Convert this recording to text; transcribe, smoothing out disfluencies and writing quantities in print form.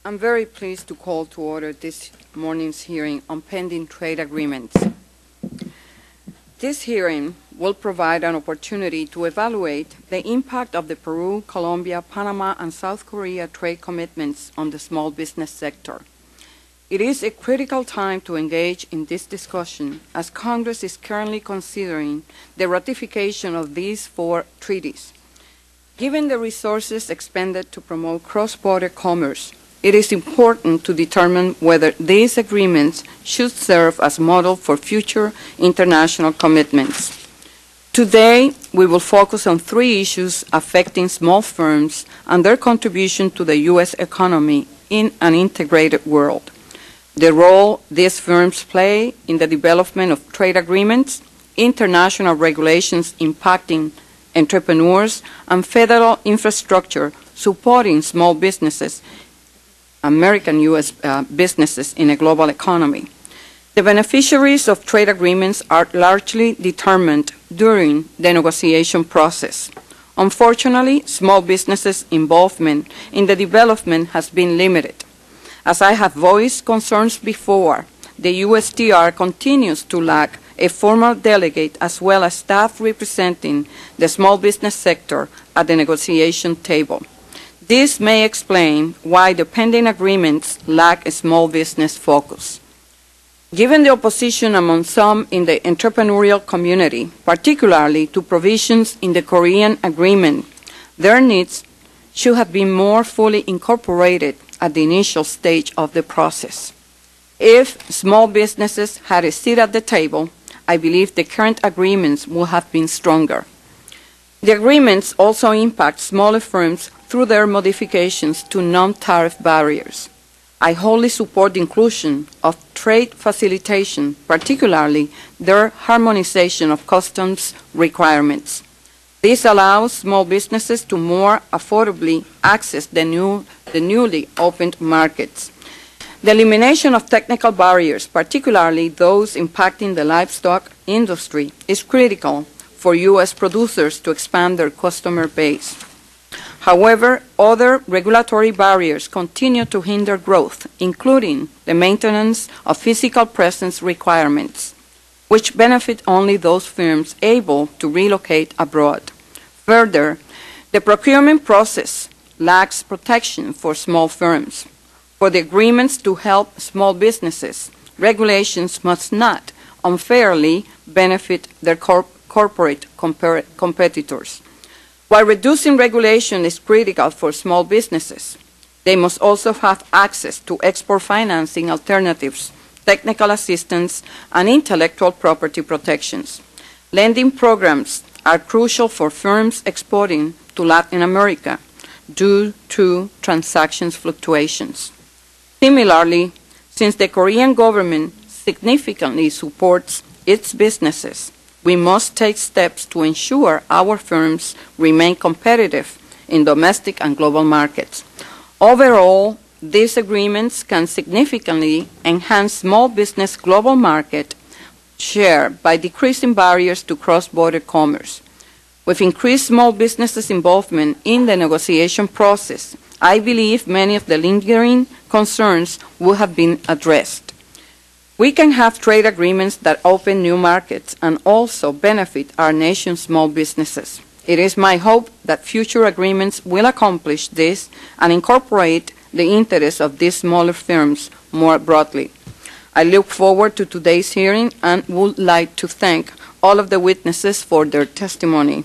I'm very pleased to call to order this morning's hearing on pending trade agreements. This hearing will provide an opportunity to evaluate the impact of the Peru, Colombia, Panama, and South Korea trade commitments on the small business sector. It is a critical time to engage in this discussion as Congress is currently considering the ratification of these 4 treaties. Given the resources expended to promote cross-border commerce, it is important to determine whether these agreements should serve as model for future international commitments. Today, we will focus on 3 issues affecting small firms and their contribution to the U.S. economy in an integrated world: the role these firms play in the development of trade agreements, international regulations impacting entrepreneurs, and federal infrastructure supporting small businesses, American U.S. businesses in a global economy. The beneficiaries of trade agreements are largely determined during the negotiation process. Unfortunately, small businesses' involvement in the development has been limited. As I have voiced concerns before, the USTR continues to lack a formal delegate as well as staff representing the small business sector at the negotiation table. This may explain why the pending agreements lack a small business focus. Given the opposition among some in the entrepreneurial community, particularly to provisions in the Korean agreement, their needs should have been more fully incorporated at the initial stage of the process. If small businesses had a seat at the table, I believe the current agreements would have been stronger. The agreements also impact smaller firms through their modifications to non-tariff barriers. I wholly support the inclusion of trade facilitation, particularly their harmonization of customs requirements. This allows small businesses to more affordably access the newly opened markets. The elimination of technical barriers, particularly those impacting the livestock industry, is critical for U.S. producers to expand their customer base. However, other regulatory barriers continue to hinder growth, including the maintenance of physical presence requirements, which benefit only those firms able to relocate abroad. Further, the procurement process lacks protection for small firms. For the agreements to help small businesses, regulations must not unfairly benefit their corporate competitors. While reducing regulation is critical for small businesses, they must also have access to export financing alternatives, technical assistance, and intellectual property protections. Lending programs are crucial for firms exporting to Latin America due to transactions fluctuations. Similarly, since the Korean government significantly supports its businesses, we must take steps to ensure our firms remain competitive in domestic and global markets. Overall, these agreements can significantly enhance small business global market share by decreasing barriers to cross-border commerce. With increased small businesses' involvement in the negotiation process, I believe many of the lingering concerns will have been addressed. We can have trade agreements that open new markets and also benefit our nation's small businesses. It is my hope that future agreements will accomplish this and incorporate the interests of these smaller firms more broadly. I look forward to today's hearing and would like to thank all of the witnesses for their testimony.